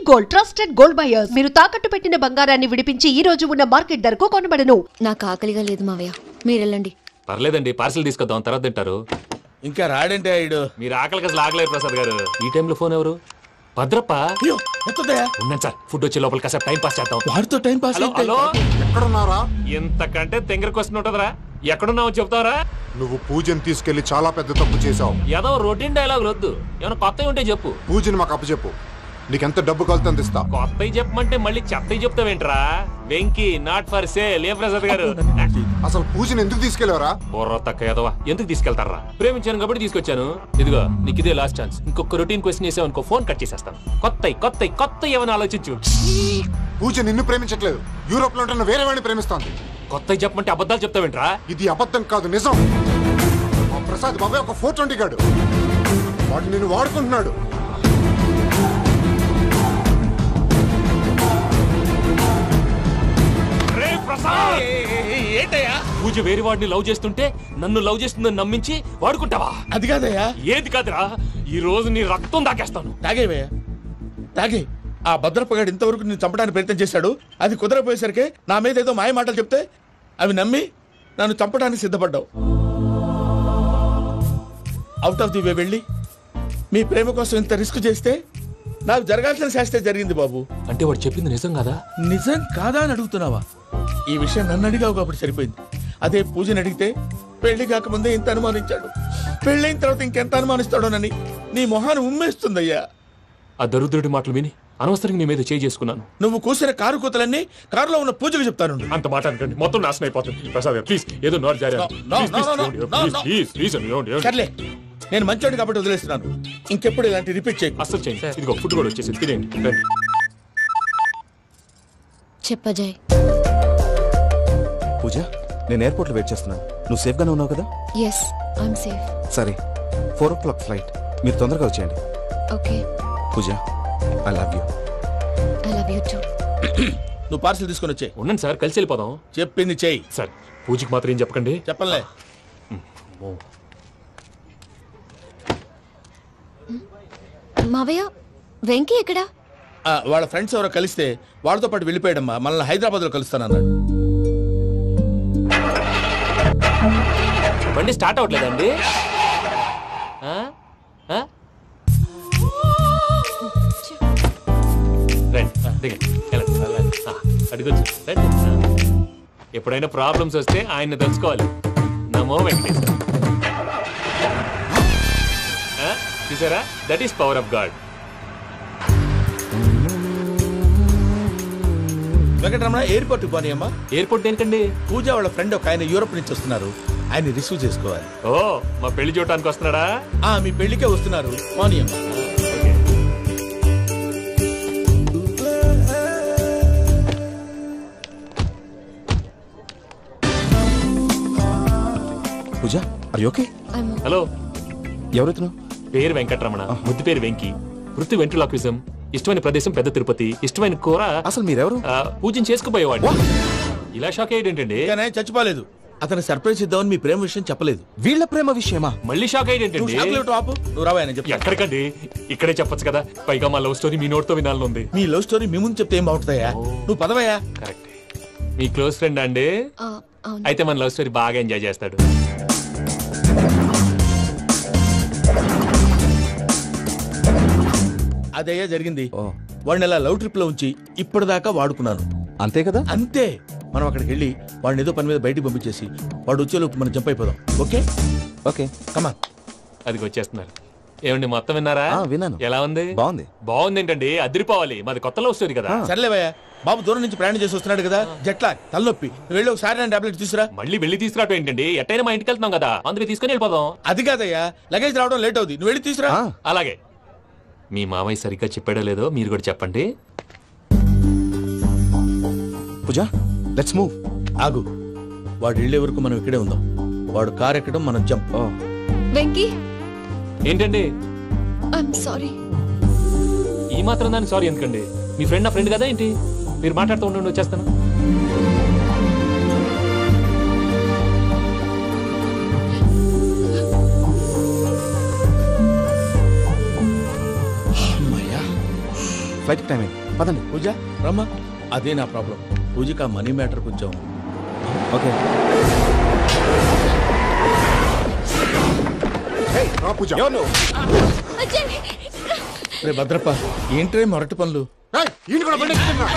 Gold trusted gold buyers. మీరు తాకట్టు పెట్టిన బంగారాన్ని విడిపించి ఈ రోజు ఉన్న మార్కెట్ ధరకు కొనబడను. నాకు ఆకలిగా లేదు మావయ్య, మీరు వెళ్ళండి. పర్లేదండి, పార్సిల్ తీసుకొద్దాం, తర్వాత తింటారు. ఇంకా రాడంటే ఆయుడు. మీరు ఆకలికి అసలు ఆగలేదు ప్రసాద్ గారు. ఈ టైంలో ఫోన్ ఎవరు? భద్రప్ప. ఉన్నాను సార్, ఫుడ్ వచ్చే లోపల కాసేపు టైం పాస్ చేద్దాం. వాడితో టైం పాస్. హలో, ఎక్కడున్నారా? ఇంతకంటే తెంగర క్వశ్చన్ ఉంటుందిరా. ఎక్కడున్నావు చెప్తావరా? నువ్వు పూజని తీసుకెళ్లి చాలా పెద్ద తప్పు చేశావు. ఏదో రొటీన్ డైలాగ్ వద్దు, ఏమైనా కొత్తవి ఉంటే చెప్పు. పూజని మాకు అప్పచెప్పు, నీకెంత డబ్బు కలితే అందిస్తా. కొత్తవి చెప్పమంటే మళ్ళీ చెత్తవి చెప్తావేంట్రా? Venky not for sale. ఏ ప్రసాద్ గారు, అసలు పూజని ఎందుకు తీసుకెళ్లేవరా? బొర్ర తక్క ఏదవా, ఎందుకు తీసుకెళ్తారా? ప్రేమించాను కాబట్టి తీసుకొచ్చాను. ఇదిగో నీకు ఇదే లాస్ట్ ఛాన్స్. ఇంకొక రొటీన్ క్వశ్చన్ చేసావు అనుకో, ఫోన్ కట్ చేసేస్తాను. కొత్త ఏమైనా ఆలోచించు. పూజ నిన్ను ప్రేమించట్లేదు, యూరోప్ లో ఉంటున్న వేరే వాడిని ప్రేమిస్తోంది. కొత్తవి చెప్పమంటే అబద్ధాలు చెప్తావేంట్రా? ఇది అబద్ధం కాదు, నిజం. మా ప్రసాద్ బాబాయ్ ఒక 420 గాడు, వాడు నిన్ను వాడుకుంటున్నాడు. ఏంటయ్యా? పూజ వేరే వాడిని లవ్ చేస్తుంటే నన్ను లవ్ చేస్తుందని నమ్మించి వాడుకుంటావా? అది కాదయ్యా. ఏది కాదురా, ఈ రోజు నీ రక్తం దాకేస్తాను. తాగేవయ్యా, తాగే. ఆ భద్రపగాడు ఇంతవరకు నేను చంపడానికి ప్రయత్నం చేశాడు. అది కుదరపోయేసరికి నా మీద ఏదో మాయ మాటలు చెప్తే అవి నమ్మి నన్ను చంపడానికి సిద్ధపడ్డావు. అవుట్ ఆఫ్ ది వే వెళ్ళి మీ ప్రేమ కోసం ఇంత రిస్క్ చేస్తే నాకు జరగాల్సిన శాస్త్రే జరిగింది బాబు. అంటే వాడు చెప్పింది నిజం కదా? నిజం కాదా అని అడుగుతున్నావా? ఈ విషయం నన్ను అడిగావు కాబట్టి సరిపోయింది. అదే పూజని అడిగితే పెళ్లి కాకముందే ఇంత అనుమానించాడు, పెళ్ళైన తర్వాత ఇంకెంత అనుమానిస్తాడోనని నీ మొహాన్ని ఉమ్మేస్తుందయ్యా. ఆ దరిద్రుడి మాటలు విని అనవసరంగా నీ మీద చేసుకున్నాను. నువ్వు కూసిన కారు కూతలన్నీ కారులో ఉన్న పూజకు చెప్తాను. అంత మాట అనకండి, మొత్తం నాశనం అయిపోతుంది. ప్రసాద్ ప్లీజ్, ఏదో నోరు జారీ. సర్లే, నేను మంచోడు కాబట్టి వదిలేస్తున్నాను. ఇంకెప్పుడు ఇలాంటి రిపీట్ చేయి. అసలు చేయండి. ఇదిగో ఫుడ్ కూడా వచ్చేసి తినేయండి. చెప్పజాయ్. పూజ, నేను ఎయిర్పోర్ట్ లో వెయిట్ చేస్తున్నాను. నువ్వు సేఫ్ గానే ఉన్నావు కదా? Yes, I'm safe. సరే, 4 o'clock ఫ్లైట్, మీరు తొందరగా వచ్చేయండి. Okay. Pooja, I love you. I love you too. నువ్వు పార్సిల్ తీసుకొని వచ్చే. ఉండండి సార్, కలిసి వెళ్ళిపోదాం. చెప్పింది చెయ్యి సార్. పూజకి మాత్రం ఏం చెప్పకండి. చెప్పలే. మావయ్య, వెంకీ ఎక్కడా? వాళ్ళ ఫ్రెండ్స్ ఎవరో కలిస్తే వాళ్ళతో పాటు వెళ్ళిపోయాడమ్మా. మనల్ని హైదరాబాద్ లో కలుస్తానన్నాడు. బండి స్టార్ట్ అవ్వట్లేదండి. అడిగొచ్చు. ఎప్పుడైనా ప్రాబ్లమ్స్ వస్తే ఆయన్ని తెలుసుకోవాలి. నమో వెంకటేశ్వర. చూసారా, that is power of God. Venkataramana, airport పోనీ అమ్మా. ఎయిర్పోర్ట్ ఏంటండి? పూజ వాళ్ళ ఫ్రెండ్ ఒక ఆయన యూరోప్ నుంచి వస్తున్నారు, ఆయన రిసీవ్ చేసుకోవాలి. ఓ, మా పెళ్లి చూడటానికి వస్తున్నాడా? మీ పెళ్లికే వస్తున్నారు. పోనీ అమ్మా. పూజ, ఆర్ యు ఓకే? హలో, ఎవరైతును? పేరు వెంకటరమణ, ముద్దు పేరు వెంకీ, వృత్తి వెంట్రులాక్విజం, ఇష్టమైన ప్రదేశం పెద్ద తిరుపతి, ఇష్టమైన కూర. అసలు మీరెవరు? పూజను చేసుకుపోయేవాడు. ఇలా షాక్ అయ్యేటండి. చచ్చిపోలేదు. అతను సర్ప్రైజ్ ఇద్దామని మీ ప్రేమ విషయం చెప్పలేదు. వీళ్ళ ప్రేమ విషయమా? మళ్ళీ షాక్ అయ్యేటండి. నువ్వు రావాయని చెప్పి. ఎక్కడికండి, ఇక్కడే చెప్పొచ్చు కదా. పైగా మా లవ్ స్టోరీ మీ నోట్తో వినాలని ఉంది. మీ లవ్ స్టోరీ మీ ముందు చెప్తే ఏం బాగుంటుందయ్యా? నువ్వు పదవయ్యా. కరెక్ట్. మీ క్లోజ్ ఫ్రెండ్ అండి? అయితే మన లవ్ స్టోరీ బాగా ఎంజాయ్ చేస్తాడు. అదయ్యా జరిగింది. వాడిని అలా లవ్ ట్రిప్ లో ఉంచి ఇప్పటిదాకా వాడుకున్నాను. అంతే కదా? అంతే. మనం అక్కడికి వెళ్ళి వాడిని ఏదో పని మీద బయటికి పంపించేసి వాడు వచ్చేలోపు మనం జంప్ అయిపోదాం. ఓకే ఓకే, కమాన్. అది వచ్చేస్తున్నారు. ఏమండి, మొత్తం విన్నారా? విన్నాను. ఎలా ఉంది? బాగుంది. బాగుంది ఏంటండి, అదిరిపోవాలి. మాది కొత్త లవ్ స్టోరీ కదా. సర్లేవయ్యా, బాబు దూరం నుంచి ప్రయాణం చేసి వస్తున్నాడు కదా, జట్లా తలనొప్పి. వెళ్ళి ఒకసారి టాబ్లెట్ తీసుకురా. మళ్ళీ వెళ్ళి తీసుకురావటం ఏంటండి? ఎట్టైనా మా ఇంటికి వెళ్తున్నాం కదా, అందుకే తీసుకుని వెళ్ళిపోదాం. అది కాదయ్యా, లగేజ్ రావడం లేట్ అవుతుంది. నువ్వు వెళ్ళి తీసుకురా. అలాగే. మీ మామయ్య సరిగ్గా చెప్పాడో లేదో మీరు కూడా చెప్పండి. పూజ, లెట్స్ మూవ్. ఆగు, వాడు వెళ్ళే వరకు మనం ఇక్కడే ఉందాం. వాడు కార్ ఎక్కడం, మనం జంప్. వెంకీ, ఏంటండి? I'm sorry. ఈ మాత్రం దానికి సారీ ఎందుకండి? మీ ఫ్రెండ్ నా ఫ్రెండ్ కదా ఏంటి? మీరు మాట్లాడుతూ ఉండండి, వచ్చేస్తాను. ఫ్లైట్ టైం అయింది, పదండి. పూజ రమ్మా. అదే నా ప్రాబ్లం. పూజకి ఆ మనీ మ్యాటర్ కొంచెం. ఓకే. పూజ రే భద్రప్ప, ఏంట్రే మొరటి పనులు? ఈయన కూడా బండి ఎక్కుతున్నా.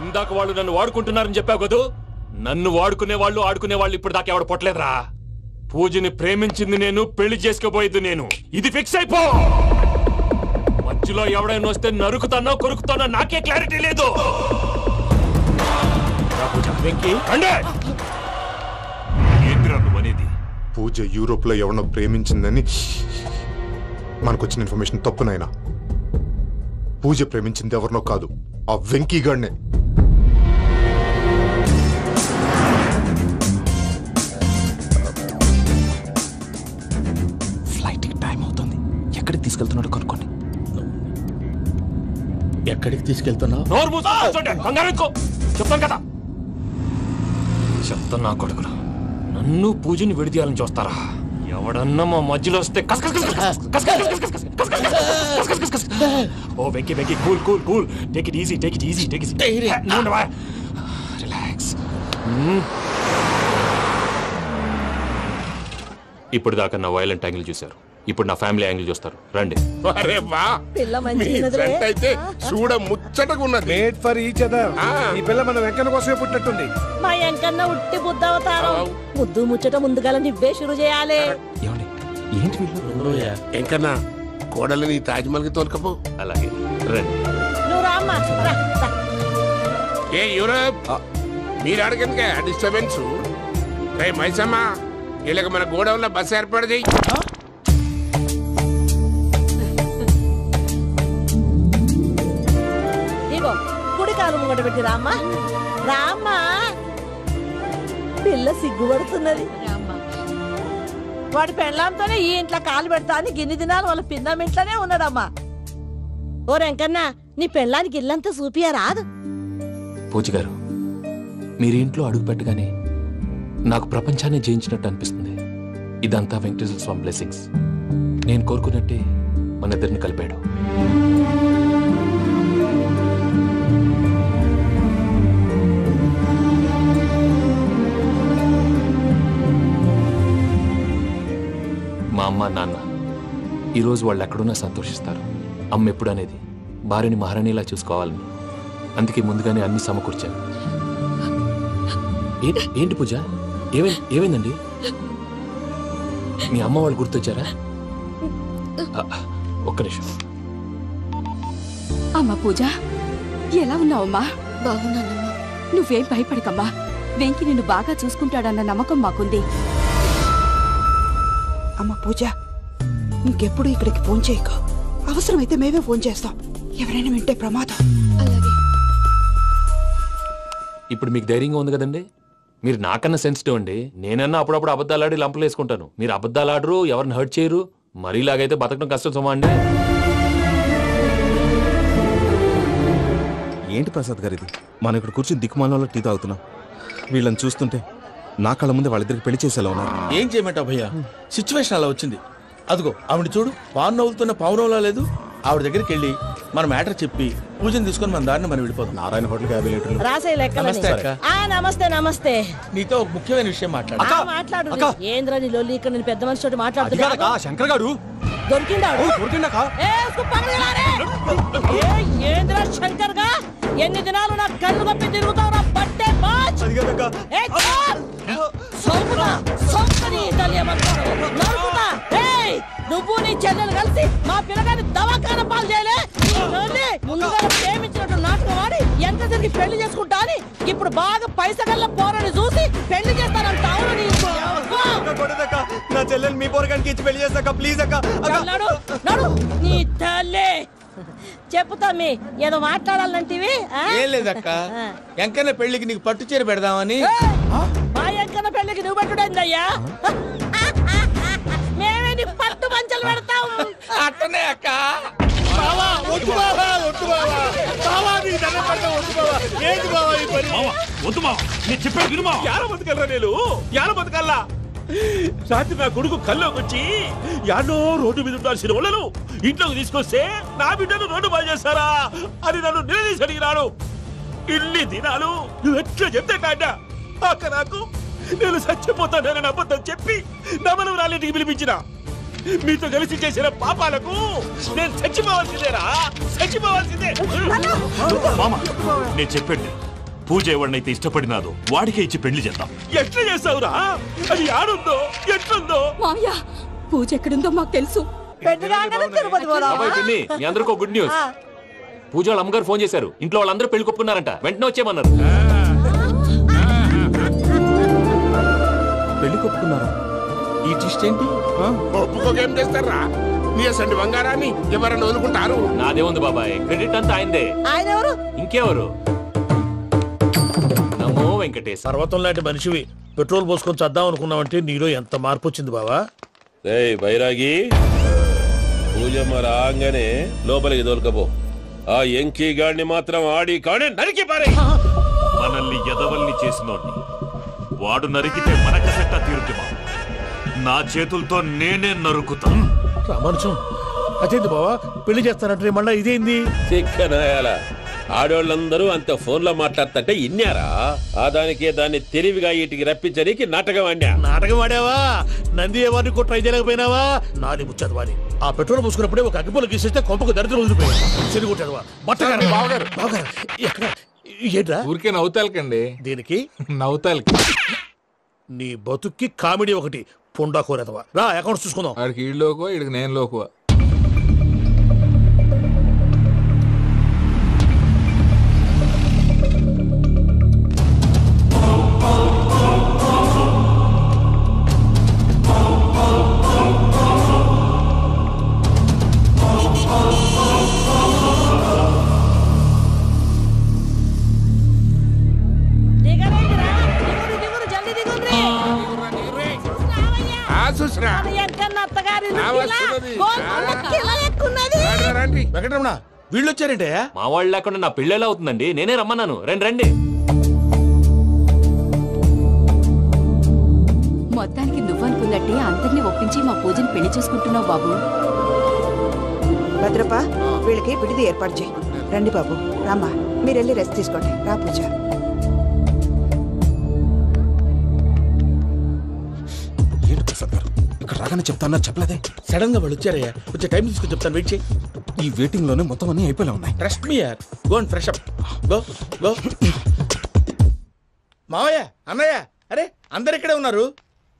ఇందాక వాళ్ళు నన్ను వాడుకుంటున్నారని చెప్పావు కదూ. నన్ను వాడుకునే వాళ్ళు ఆడుకునే వాళ్ళు ఇప్పుడు దాకా ఎవడు పొట్టలేదురా. పూజని ప్రేమించింది నేను, పెళ్లి చేసుకోబోయేది నేను. ఇది ఫిక్స్ అయిపో. మధ్యలో ఎవడైనా వస్తే నరుకుతానో కొరుకుతానో నాకే క్లారిటీ లేదు. పూజ యూరోప్ లో ఎవరినో ప్రేమించిందని మనకొచ్చిన ఇన్ఫర్మేషన్ తప్పునైనా. పూజ ప్రేమించింది ఎవరినో కాదు, ఆ వెంకీ గాడినే. ఫ్లైట్ టైం అవుతుంది, ఎక్కడికి తీసుకెళ్తున్నాడో కనుక్కోండి. ఎక్కడికి తీసుకెళ్తున్నావు? చెప్తాను కదా. చెప్తాను నా కొడుకులు, నన్ను పూజని విడిదీయాలని చూస్తారా? ఎవడన్నా మా మధ్యలో వస్తే ఓ Venky Venky, cool cool cool, take it easy, take it easy, take it easy, relax. ఇప్పుడు దాకా నా వైలెంట్ యాంగిల్ చూశారు, ఇప్పుడు నా ఫ్యామిలీ యాంగిల్ చూస్తారు. రండి. అరే వా, మీ ఫ్రెండ్ అయితే చూడ ముచ్చటగా ఉన్నది. Made for each other. ఈ పిల్ల మన వెంకన్న కోసమే పుట్టినట్టుంది. మా వెంకన్న ఉట్టి బుద్ధవతారం. ముద్దు ముచ్చట ముందుగా నువ్వే షురు చేయాలి. ఏంటి వీళ్ళు? ఎంకన్నా కోడలని తాజ్మహల్ కి తోలుకపో. అలాగే రండి. నువ్వు రామ్మా. ఏ యూరప్, మీరు అడగనుక డిస్టర్బెన్స్. రే మైసమ్మ, ఇలాగ మన గోడౌన్లో బస్సు ఏర్పాటు చేయి. ఇగో కుడి కాలు ముంగట పెట్టి రామ్మా. రామ్మా, పిల్ల సిగ్గుపడుతున్నది. వాడి పెళ్ళాంతోనే ఈ ఇంట్లో కాలు పెడతా అని గిన్ని దినాలు వాళ్ళ పిన్నం ఇంట్లోనే ఉన్నాడమ్మా. ఓ వెంకన్నా, నీ పెళ్ళానికి ఇల్లంతా చూపియా రాదు? పూజ గారు, మీరు ఇంట్లో అడుగు పెట్టగానే నాకు ప్రపంచాన్ని జయించినట్టు అనిపిస్తుంది. ఇదంతా వెంకటేశ్వర స్వామి బ్లెస్సింగ్స్. నేను కోరుకున్నట్టే మన ఇద్దరిని కలిపాడు. మా అమ్మ నాన్న ఈరోజు వాళ్ళు ఎక్కడున్నా సంతోషిస్తారు. అమ్మ ఎప్పుడు అనేది భార్యని మహారాణిలా చూసుకోవాలని. అందుకే ముందుగానే అన్ని సమకూర్చాను. ఏంటి పూజ, ఏమైందండి? మీ అమ్మ వాళ్ళు గుర్తొచ్చారా? ఒక్క నిమిషం. అమ్మా పూజ, ఎలా ఉన్నావమ్మా? బాగున్నానమ్మా. నువ్వేం భయపడకమ్మా. వెంకి నిన్ను బాగా చూసుకుంటాడన్న నమ్మకం మాకుంది. అమ్మ పూజ, ఇంకెప్పుడు ఇక్కడికి ఫోన్ చేయకు. అవసరమైతే మేమే ఫోన్ చేస్తాం. ఎవరైనా వింటే ప్రమాదం. అలాగే. ఇప్పుడు మీకు ధైర్యంగా ఉంది కదండి. మీరు నాకన్నా సెన్సిటివ్ అండి. నేనన్నా అప్పుడప్పుడు అబద్ధాలాడి లంపలు వేసుకుంటాను. మీరు అబద్ధాలు ఆడరు, ఎవరిని హర్ట్ చేయరు. మరీలాగైతే బతకడం కష్టం సుమా అండి. ఏంటి ప్రసాద్ గారు ఇది? మనం ఇక్కడ కూర్చుని దిక్కుమాలలో టీ తాగుతున్నాం. వీళ్ళని చూస్తుంటే నా కళ్ళ ముందే వాళ్ళిద్దరికి పెళ్లి చేసేలా ఉన్నారు. ఏం చేయమంటావు భయ్యా, సిచ్యువేషన్ అలా వచ్చింది. అదిగో ఆవిడ చూడు, పాన్ నవ్వులుతున్న పౌరంలా లేదు. ఆవిడ దగ్గరికి వెళ్ళి మన మ్యాటర్ చెప్పి పూజను తీసుకొని మన దారిని మనం వెళ్ళిపోతాం. నారాయణ హోటల్ 50 లీటర్లు. రాసే లెక్కలని. నమస్తే అక్క. నమస్తే నమస్తే. నీతో ఒక ముఖ్యమైన విషయం మాట్లాడు. మాట్లాడు. ఏంద్రా నీ లొల్లి? ఇక్కడ నేను పెద్ద మనిషి తోటి మాట్లాడుతున్నా. శంకర్ గారు దొరికిందాడు. ఏంద్రా శంకర్ గా ఎన్ని దినాలు నా కళ్ళు కప్పి తిరుగుతావు నా పట్టే బాచ్. నువ్వు నీ చెల్లెలు కలిసి మా పిల్లగాని దవాఖాన పాలు చేయలే. ముందుగా ప్రేమించినట్టు నాటకం ఆడి ఎంత తిరిగి పెళ్లి చేసుకుంటా అని ఇప్పుడు బాగా పైసగల్ల పోరని చూసి పెళ్లి చేస్తానంటావు. నా చెల్లెలు మీ పోరగానికి ఇచ్చి పెళ్లి చేస్తాక ప్లీజ్ అక్క. నడు నీ తల్లి. చెప్పుతా మీ ఏదో మాట్లాడాలంటివి. ఏం లేదక్క, ఎంకన్న పెళ్లికి నీకు పట్టు చీర పెడదామని. మా ఎంకన్న పెళ్లికి నువ్వు పెట్టుడైందయ్యా. మేమే నీకు పట్టు పంచలు పెడతాం. అట్టనే అక్క. వద్దు బావా, వద్దు బావా, బావా నీ దండం పెడతా, వద్దు బావా. ఏంటి బావా ఈ పని? వద్దు మా, నేను చెప్పాను విను మా. యార బతకల్లా నేను, యార బతకల్లా. రాత్రి నా కొడుకు కల్లోకి వచ్చి యాడో రోడ్డు మీద ఉండాల్సిన వాళ్ళను ఇంట్లోకి తీసుకొస్తే నా బిడ్డను రోడ్డు బాగా చేస్తారా అని నన్ను నిలదీసి అడిగినాడు. ఇన్ని దినాలు నువ్వు ఎట్లా చెప్తే కాడ అక్క నాకు నేను చచ్చిపోతానని అబద్ధం చెప్పి నమ్మను రాలేటికి పిలిపించిన. మీతో కలిసి చేసిన పాపాలకు నేను చచ్చిపోవాల్సిందేరా, చచ్చిపోవాల్సిందే. మామ నేను చెప్పండి, పూజ ఎవరినైతే ఇష్టపడినాదో వాడికే ఇచ్చి పెళ్లి చేద్దాం. ఎట్లా చేస్తావురా? అది ఆడుందో ఎట్లుందో. మావయ్య, పూజ ఎక్కడుందో మాకు తెలుసు. మీ అందరికీ గుడ్ న్యూస్. పూజ వాళ్ళ అమ్మగారు ఫోన్ చేశారు. ఇంట్లో వాళ్ళందరూ పెళ్లి కొప్పుకున్నారంట. వెంటనే వచ్చేయమన్నారు. పెళ్లి కొప్పుకున్నారా? ఈ ట్విస్ట్ ఏంటి? ఒప్పుకోకేం చేస్తారా? నీ అసంటి బంగారాన్ని ఎవరన్నా వదులుకుంటారు? నాదే ఉంది బాబాయ్, క్రెడిట్ అంతా ఆయనదే. ఆయన ఎవరు? ఇంకెవరు? నమో వెంకటేశ్. పర్వతం లాంటి మనిషివి పెట్రోల్ పోసుకొని చద్దాం అనుకున్నావంటే నీలో ఎంత మార్పు వచ్చింది బావా. బైరాగి, పూజమ్మ రాగానే లోపలికి దొరకపో. ఆ ఎంకీ గాడిని మాత్రం ఆడి కానీ నరికి పారే. మనల్ని ఎదవల్ని చేసినోడ్ని వాడు నరికితే మనక సెట్ట తీరుతుమా. నా చేతులతో నేనే నరుకుతా. రామానుజం, అదేంటి బావా పెళ్లి చేస్తానంటే మళ్ళా ఇదేంది? చిక్కనాయాల ఆడోళ్ళందరూ అంత ఫోన్ లో మాట్లాడుతుంటే ఇన్నారా? ఆ దానికే దాన్ని తెలివిగా ఇటుకి రప్పించడానికి నాటకం ఆడా. నాటకం ఆడావా? నంది ఎవరిని కూడా ట్రై చేయలేకపోయినావా? నాది ముచ్చదు వాడి. ఆ పెట్రోల్ పోసుకున్నప్పుడే ఒక అగ్గిపొల గీసేస్తే కొంపకు దరిద్రం వదిలిపోయాడు. చెరుగుంటాడు బట్టగారు. బావగారు బావగారు ఎక్కడ? ఏంట్రా ఊరికే నవ్వుతాలకండి. దీనికి నవ్వుతాలకి నీ బతుక్కి కామెడీ ఒకటి. పుండా కోరేదవా. రా అకౌంట్స్ చూసుకుందాం. వాడికి ఈళ్ళోకో ఇడికి నేను లోకువా. వెంకటరమణ, వీళ్ళు వచ్చారంటే మా వాళ్ళు లేకుండా నా పెళ్ళేలా అవుతుందండి. నేనే రమ్మన్నాను. రండి రండి. మొత్తానికి నువ్వనుకున్నట్టే అందరినీ ఒప్పించి మా పూజని పెళ్లి చేసుకుంటున్నావు బాబు. భద్రప, వీళ్ళకి విడిది ఏర్పాటు చేయి. రండి బాబు, రామ్మా, మీరు వెళ్ళి రెస్ట్ తీసుకోండి. రా పూజ. ఏంటి ప్రసాద్ గారు ఇక్కడ రాగానే చెప్తానా చెప్పలేదే? సడన్ గా వాళ్ళు వచ్చారయ్యా. కొంచెం టైం తీసుకొని చెప్తాను, వెయిట్ చేయి. ఈ వెయిటింగ్ లోనే మొత్తం అన్ని అయిపోయినా ఉన్నాయి. ట్రస్ట్ మీ యార్. Go and fresh up. Go go. మావయ్య, అన్నయ్య, అరే అందరు ఇక్కడే ఉన్నారు.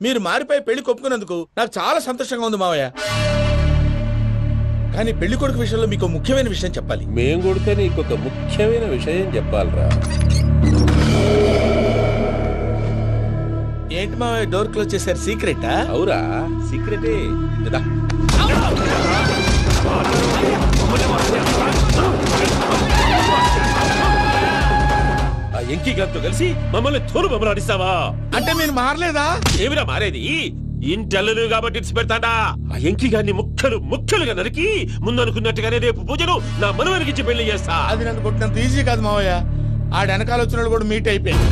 మీరు మారిపోయి పెళ్లి కొప్పుకున్నందుకు నాకు చాలా సంతోషంగా ఉంది మావయ్య. కానీ పెళ్లి కొడుకు విషయంలో మీకు ముఖ్యమైన విషయం చెప్పాలి. మేం కొడితే నీకొక ముఖ్యమైన విషయం చెప్పాలరా. ఏంటి మావయ్య డోర్ క్లోజ్ చేశారు? సీక్రెటా? అవురా, సీక్రెటే. ఆ ఎంకీ గారితో కలిసి మమ్మల్ని తోలు బొమ్మలాడిస్తావా? అంటే మీరు మారలేదా? ఏమిరా మారేది? ఇంటల్లు కాబట్టి ఇడిచి పెడతాడా? ఆ ఎంకీ గారిని ముక్కలుగా నరికి ముందనుకున్నట్టుగానే రేపు పూజను నా మనవనికిచ్చి పెళ్లి చేస్తా. అది నన్ను కొట్టినంత ఈజీ కాదు మావయ్య. ఆడ వెనకాల వచ్చిన కూడా మీట్ అయిపోయింది.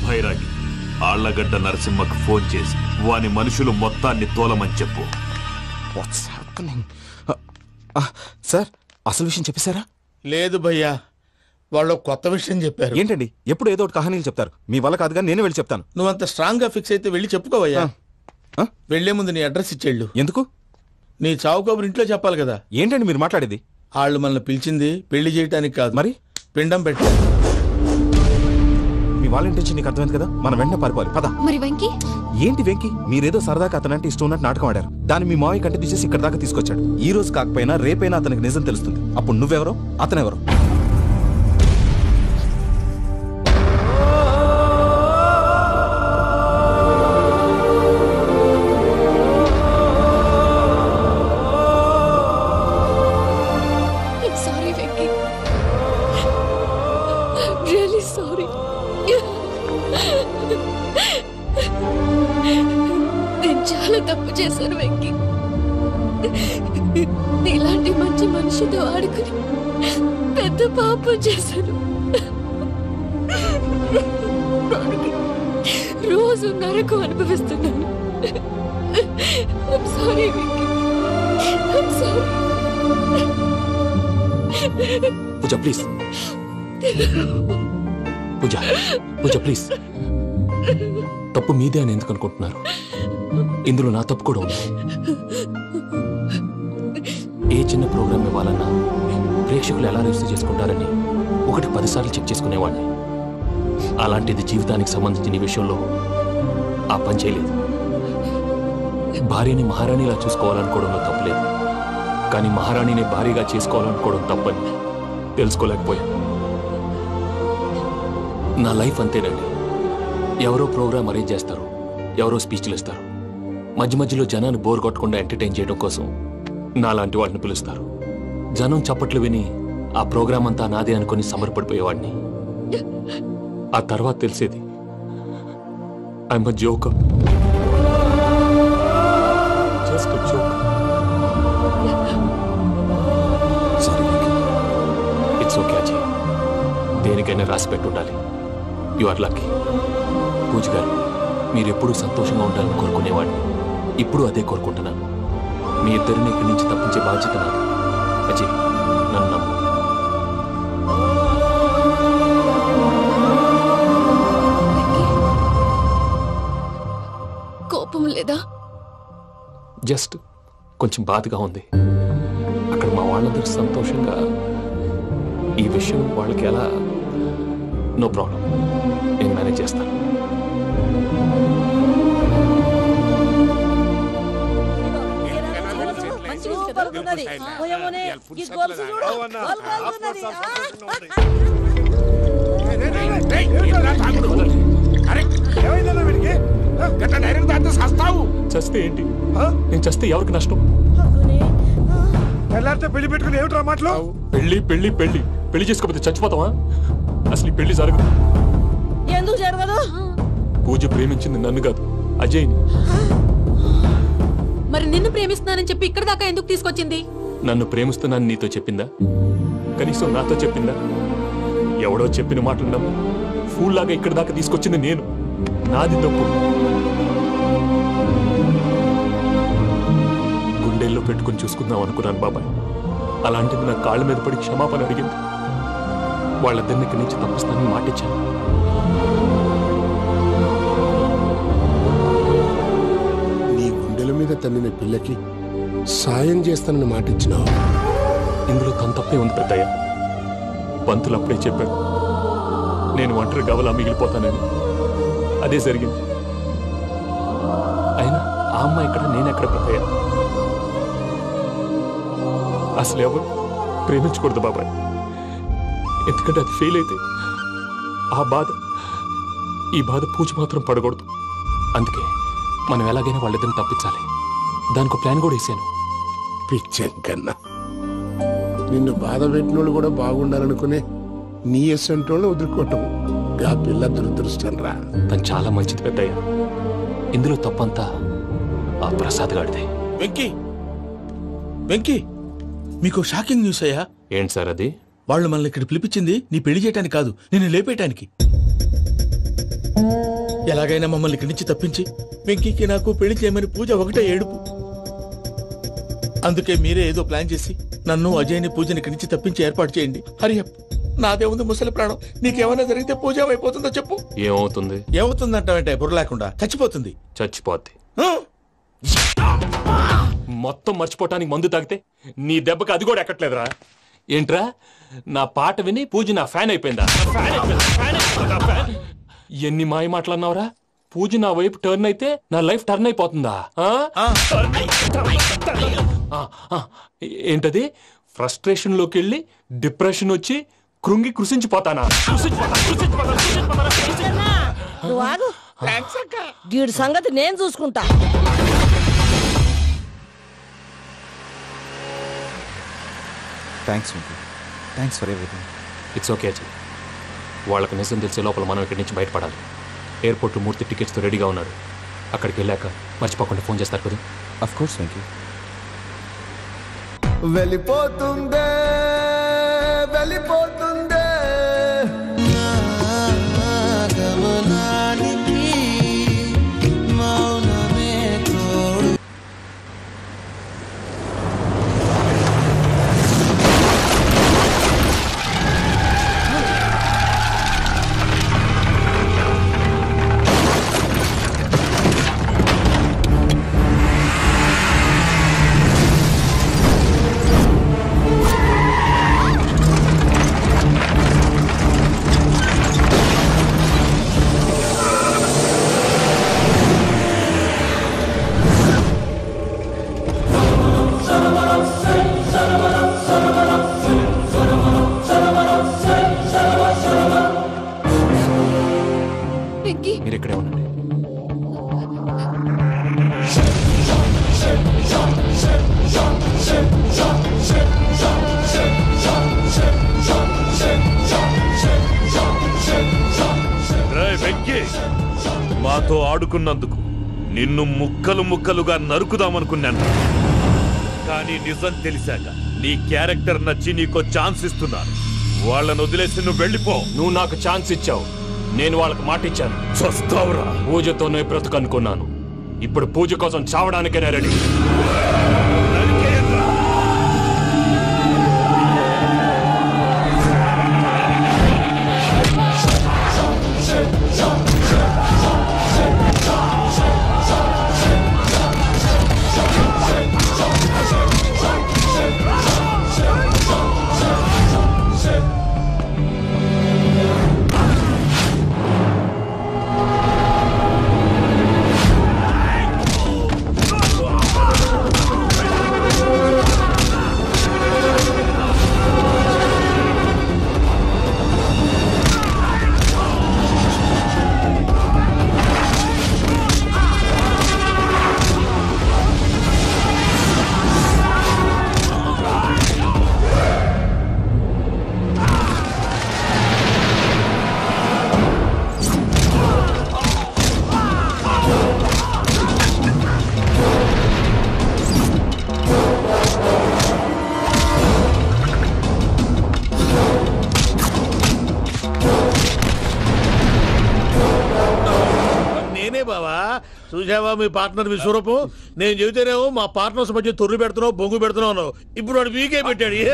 భైరాగి ఆళ్లగడ్డ నరసింహకు ఫోన్ చేసి వాని మనుషులు మొత్తాన్ని తోలమని చెప్పు. సార్ అసలు విషయం చెప్పేశారా? లేదు భయ్యా, వాళ్ళు కొత్త విషయం చెప్పారు. ఏంటండి ఎప్పుడు ఏదో ఒకటి కహానీలు చెప్తారు. మీ వల్ల కాదుగా నేనే వెళ్ళి చెప్తాను. నువ్వంత స్ట్రాంగ్ గా ఫిక్స్ అయితే వెళ్ళి చెప్పుకోవయ్యా. వెళ్లే ముందు నీ అడ్రస్ ఇచ్చేళ్ళు. ఎందుకు? నీ చావు కబురు ఇంట్లో చెప్పాలి కదా. ఏంటండి మీరు మాట్లాడేది? వాళ్ళు మనల్ని పిలిచింది పెళ్లి చేయడానికి కాదు, మరి పిండం పెట్టారు. మీ వాళ్ళ ఇంటి నీకు అర్థమైంది కదా, మనం వెంటనే పారిపోవాలి. పద. మరి వెంకీ? ఏంటి వెంకీ? మీరేదో సరదాగా అతనంటే ఇష్టం ఉన్నట్టు నాటకం ఆడారు. దాన్ని మీ మావయ్య కంటే తీసేసి ఇక్కడ దాకా తీసుకొచ్చాడు. ఈ రోజు కాకపోయినా రేపైనా అతనికి నిజం తెలుస్తుంది. అప్పుడు నువ్వెవరో అతనెవరో. నేను చాలా తప్పు చేశాను వెంకీ. నీలాంటి మంచి మనిషితో ఆడుకుని పెద్ద పాపం చేశాను. రోజు నరకం అనుభవిస్తున్నాను. I'm sorry, Venky. I'm sorry. Pooja please. Pooja please. తప్పు మీదే అని ఎందుకు అనుకుంటున్నారు? ఇందులో నా తప్పు కూడా ఉంది. ఏ చిన్న ప్రోగ్రామ్ ఇవ్వాలన్నా ప్రేక్షకులు ఎలా రిసీవ్ చేసుకుంటారని 1-10 సార్లు చెక్ చేసుకునేవాడిని. అలాంటిది జీవితానికి సంబంధించిన ఈ విషయంలో ఆ పని చేయలేదు. భార్యని మహారాణిలా చూసుకోవాలనుకోవడంలో తప్పులేదు, కానీ మహారాణిని భార్యగా చేసుకోవాలనుకోవడం తప్పని తెలుసుకోలేకపోయాను. నా లైఫ్ అంతేనండి. ఎవరో ప్రోగ్రామ్ అరేంజ్ చేస్తారు, ఎవరో స్పీచ్లు ఇస్తారు. మధ్య మధ్యలో జనాన్ని బోర్ కొట్టకుండా ఎంటర్టైన్ చేయడం కోసం నాలాంటి వాడిని పిలుస్తారు. జనం చప్పట్లు విని ఆ ప్రోగ్రామ్ అంతా నాదే అనుకుని సమర్పడిపోయేవాడిని. ఆ తర్వాత తెలిసేది I'm a joker. Just a joker. It's okay Ajay, దేనికైనా రాసి పెట్టి ఉండాలి. You are lucky. పూజ గారు, మీరు ఎప్పుడూ సంతోషంగా ఉండాలని కోరుకునేవాడిని. ఇప్పుడు అదే కోరుకుంటున్నాను. మీ ఇద్దరిని ఇక్కడి నుంచి తప్పించే బాధ్యత నాది. అజయ్, నన్ను నమ్ము. కోపం లేదా? జస్ట్ కొంచెం బాధగా ఉంది. అక్కడ మా వాళ్ళందరూ సంతోషంగా ఈ విషయం వాళ్ళకి ఎలా. నో ప్రాబ్లం, నేను మేనేజ్ చేస్తాను. చస్తే ఏంటి? నేను చస్తే ఎవరికి నష్టం? పెళ్లి పెట్టుకుని ఏమిట్రా మాటలు? పెళ్లి పెళ్లి పెళ్లి పెళ్లి చేసుకోకపోతే చచ్చిపోతావా? అసలు ఈ పెళ్లి జరగదు. ఎందుకు జరగదు? పూజ ప్రేమించింది నన్ను కాదు, అజయ్ని. మరి నిన్ను ప్రేమిస్తున్నానని చెప్పి ఇక్కడ దాకా ఎందుకు తీసుకొచ్చింది? నన్ను ప్రేమిస్తున్నాను నీతో చెప్పిందా? కనీసం నాతో చెప్పిందా? ఎవడో చెప్పిన మాటలు నమ్ము ఫూల్ లాగా ఇక్కడ దాకా తీసుకొచ్చింది నేను. నాది తప్పు. గుండెల్లో పెట్టుకుని చూసుకుందాం అనుకున్నాను బాబాయ్. అలాంటిది నా కాళ్ళ మీద పడి క్షమాపణ అడిగింది. వాళ్ళిద్దరిని ఇక్కడి నుంచి తప్పిస్తానని మాటిచ్చాను. నీ గుండెల మీద తన్నిన పిల్లకి సాయం చేస్తానని మాటిచ్చినావు. ఇందులో తన తప్పే ఉంది పెద్దయ్య. పంతులు అప్పుడే చెప్పాడు నేను ఒంటరి గవలా మిగిలిపోతానని. అదే జరిగింది. అయినా ఆ అమ్మాయి ఎక్కడ, నేనెక్కడ పెద్దయ్య? అసలు ఎవరు ప్రేమించకూడదు బాబాయ్. ఎందుకంటే అది ఫెయిల్ అయితే ఈ బాధ పూజ మాత్రం పడకూడదు. అందుకే మనం ఎలాగైనా వాళ్ళిద్దరిని తప్పించాలి. దానికి ప్లాన్ కూడా వేసాను. పిచ్చం కన్నా నిన్ను బాధ పెట్టినోళ్ళు కూడా బాగుండాలనుకునే నీ ఎస్సంటోళ్ళు వదులుకోవటం ఆ పిల్ల దురదృష్టం రా. తను చాలా మంచిది పెద్దయ్య. ఇందులో తప్పంతా ఆ ప్రసాద్ గాడిదే. వెంకీ వెంకీ, మీకు షాకింగ్ న్యూస్ అయ్యా. ఏంటి సార్ అది? వాళ్ళు మనల్ని ఇక్కడ పిలిపించింది నీ పెళ్లి చేయటానికి కాదు, నిన్ను లేపేయటానికి. ఎలాగైనా మమ్మల్ని ఇక్కడి నుంచి తప్పించి వెంకీకి నాకు పెళ్లి చేయమని పూజ ఒకటే ఏడుపు. అందుకే మీరే ఏదో ప్లాన్ చేసి నన్ను అజయ్ని పూజని ఇక్కడి నుంచి తప్పించి ఏర్పాటు చేయండి. హరియప్, నాదే ఉంది ముసలి ప్రాణం. నీకేమైనా జరిగితే పూజ అయిపోతుందో చెప్పు. ఏమవుతుంది? ఏమవుతుందంటావంటే బుర్ర లేకుండా చచ్చిపోతుంది. చచ్చిపోద్ది. మొత్తం మర్చిపోవటానికి మందు తాగితే నీ దెబ్బకి అది కూడా ఎక్కట్లేదురా. ఏంట్రా, నా పాట విని పూజ నా ఫ్యాన్ అయిపోయిందా? ఎన్ని మాయ మాటలన్నావురా? పూజ నా వైపు టర్న్ అయితే నా లైఫ్ టర్న్ అయిపోతుందా? ఏంటది? ఫ్రస్ట్రేషన్ లోకి వెళ్ళి డిప్రెషన్ వచ్చి కృంగి కృషించిపోతానా? నువ్వు ఆగు. వీడి సంగతి నేను చూసుకుంటా. Thanks Venky, thanks for everything. It's okay Ajay. వాళ్ళకి నిజం తెలిసే లోపల మనం ఇక్కడి నుంచి బయటపడాలి. ఎయిర్పోర్ట్ మూర్తి టికెట్స్తో రెడీగా ఉన్నాడు. అక్కడికి వెళ్ళాక మర్చిపోకుండా ఫోన్ చేస్తారు కదా. Of course Venky. వెళ్ళిపోతుందే వెళ్ళిపోతుందే గమనానికి మౌనమే తోడు. మీరు ఇక్కడే ఉండండి. వెంకీ, మాతో ఆడుకున్నందుకు నిన్ను ముక్కలు ముక్కలుగా నరుకుదామనుకున్నాను. కానీ నిజం తెలిసాక నీ క్యారెక్టర్ నచ్చి నీకో ఛాన్స్ ఇస్తున్నాను. వాళ్ళను వదిలేసి నువ్వు వెళ్ళిపో. నువ్వు నాకు ఛాన్స్ ఇచ్చావు, నేను వాళ్ళకి మాట ఇచ్చాను. చస్తావురా. పూజతోనే బ్రతుకు అనుకున్నాను. ఇప్పుడు పూజ కోసం చావడానికైనా రెడీ. చూసావా మీ పార్ట్నర్ విశ్వరూపం? నేను చెబితేనేమో మా పార్ట్నర్స్ మధ్య తొర్రు పెడుతున్నావు, బొంగు పెడుతున్నావు. ఇప్పుడు వాడు వీకే పెట్టాడు. ఏ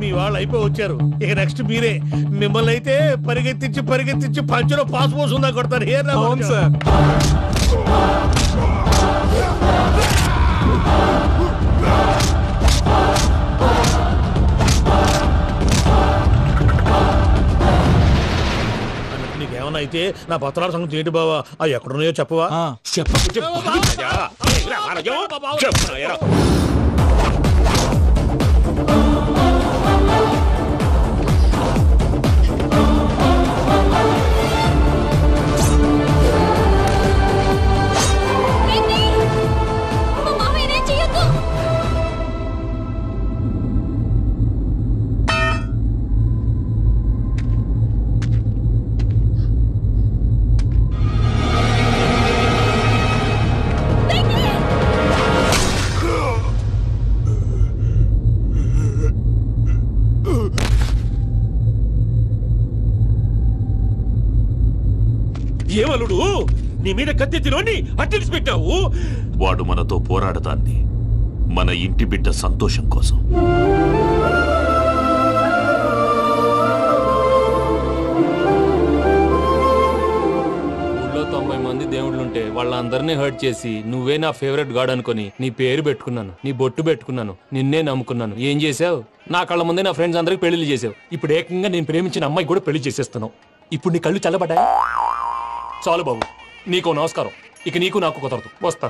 మీ వాళ్ళు అయిపోయి వచ్చారు. ఇక నెక్స్ట్ మీరే. మిమ్మల్ని అయితే పరిగెత్తించి పరిగెత్తించి పంచలో పాస్పోర్ట్ ఉందా కొడతారు. ఏ సార్ నీకేమన్నా అయితే నా పత్రాల సంగతి ఏంటి బావా? అవి ఎక్కడున్నాయో చెప్పవా? ఏమలుడు నీ మీద కత్తెత్తిలోని అట్టెలిసి పెట్టావు. వాడు మనతో పోరాడతాన్ని మన ఇంటి బిడ్డ సంతోషం కోసం. ఊళ్ళో 90 మంది దేవుళ్ళుంటే వాళ్ళందరినీ హర్ట్ చేసి నువ్వే నా ఫేవరెట్ గాడ్ అనుకుని నీ పేరు పెట్టుకున్నాను, నీ బొట్టు పెట్టుకున్నాను, నిన్నే నమ్ముకున్నాను. ఏం చేసావు? నా కళ్ళ ముందే నా ఫ్రెండ్స్ అందరికి పెళ్లి చేసావు. ఇప్పుడు ఏకంగా నేను ప్రేమించిన అమ్మాయి కూడా పెళ్లి చేసేస్తున్నావు. ఇప్పుడు నీ కళ్ళు చల్లబడ్డాయి. చాలు బాబు, నీకో నమస్కారం. ఇక నీకు నాకు కుదరదు. వస్తా.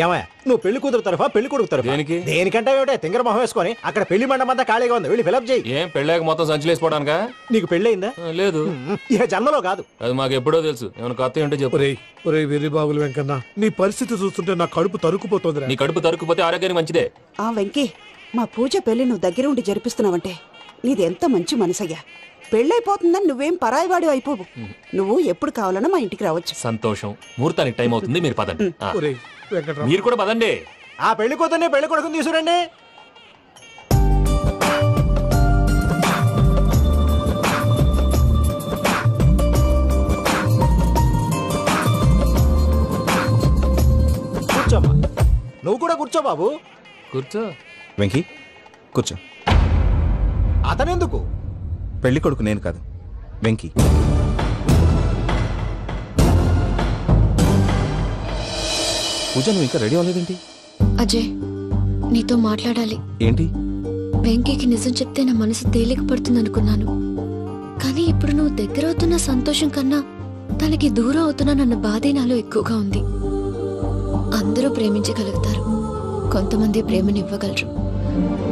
ఏమయ్యా నువ్వు పెళ్లి కూతురు తరఫా పెళ్లి కొడుకు తరఫా? దేనికి? దేనికంటే ఏమిటే తింగర మొహం వేసుకొని అక్కడ పెళ్లి మండపం అంతా ఖాళీగా ఉంది, వెళ్ళి ఫిలప్ చేయి. ఏం పెళ్ళాక మొత్తం సంచులేసిపోవడానికా? నీకు పెళ్ళయిందా? లేదు. ఇక జన్మలో కాదు. అది మాకు ఎప్పుడో తెలుసు. ఏమైనా కొత్త ఏంటో చెప్పు. ఒరే వెర్రి బాబులు వెంకన్న, నీ పరిస్థితి చూస్తుంటే నా కడుపు తరుక్కుపోతుంది. నీ కడుపు తరుక్కుపోతే ఆరోగ్యానికి మంచిదే. ఆ వెంకీ, మా పూజ పెళ్లి నువ్వు దగ్గర ఉండి జరిపిస్తున్నావంటే నీది ఎంత మంచి మనసయ్యా. పెళ్ళైపోతుందని నువ్వేం పరాయివాడి అయిపోవు. నువ్వు ఎప్పుడు కావాలన్నా మా ఇంటికి రావచ్చు. సంతోషం. ముహూర్తానికి టైం అవుతుంది, మీరు పదండి. వెంకట్రావు, మీరు కూడా పదండి. ఆ పెళ్లి కూతుర్ని పెళ్లి కొడుకుని తీసుకురండి. కూర్చోమ్మా. నువ్వు కూడా కూర్చో బాబు. కూర్చో. వెంకీ కూర్చో. అతనెందుకు? పెళ్లి కొడుకు నేను కాదు, వెంకీ. పూజ, నువ్వు ఇంకా రెడీ అవ్వలేదేంటి? అజయ్, నీతో మాట్లాడాలి. ఏంటి? వెంకీకి నిజం చెప్తే నా మనసు తేలిక పడుతుంది అనుకున్నాను. కానీ ఇప్పుడు నువ్వు దగ్గర అవుతున్న సంతోషం కన్నా తనకి దూరం అవుతున్నానన్న బాధే నాలో ఎక్కువగా ఉంది. అందరూ ప్రేమించగలుగుతారు, కొంతమంది ప్రేమనివ్వగలరు.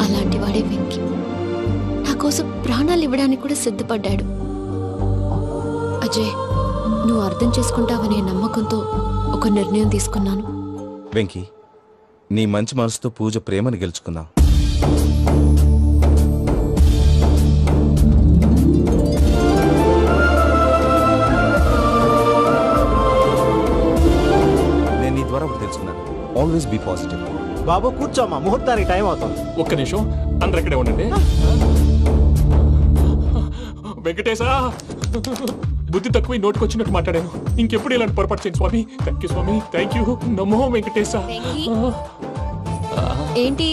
అలాంటి వాడే వెంకీ. నా కోసం ప్రాణాలు ఇవ్వడానికి కూడా సిద్ధపడ్డాడు. అజయ్, నువ్వు అర్థం చేసుకుంటావనే నమ్మకంతో ఒక నిర్ణయం తీసుకున్నాను. వెంకీ, నీ మంచి మనసుతో పూజ ప్రేమని గెలుచుకుందాం. నేను నీ ద్వారా ఒకటి తెలుసుకున్నాను. Always be positive. బాబు కూర్చోమ్మా, ముహూర్తానికి టైం అవుతుంది. ఒక్క నిమిషం, అందరు ఇక్కడే ఉండండి. వెంకటేశా, బుద్ధి తక్కువ నోటికి వచ్చినట్టు మాట్లాడాను. ఇంకెప్పుడు ఇలాంటి పొరపాటు చేయండి స్వామి. థ్యాంక్ యూ స్వామి, థ్యాంక్ యూ. నమో వెంకటేశా. ఏంటి,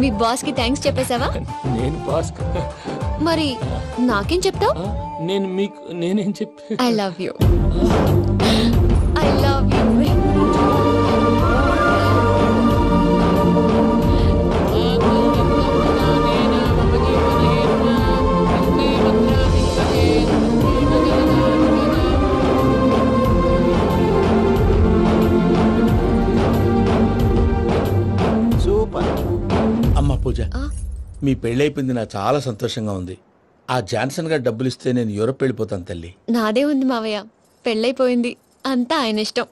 మీ బాస్ కి థ్యాంక్స్ చెప్పేశావా? నేను బాస్ మరి నాకేం చెప్తావు? నేను మీకు నేనేం చెప్పా? I love you. I love you. అమ్మ పూజ, మీ పెళ్ళైపోయింది, నాకు చాలా సంతోషంగా ఉంది. ఆ జాన్సన్ గారు డబ్బులు ఇస్తే నేను యూరోప్ వెళ్ళిపోతాను తల్లి. నాదే ఉంది మావయ్య, పెళ్ళైపోయింది, అంతా ఆయన ఇష్టం.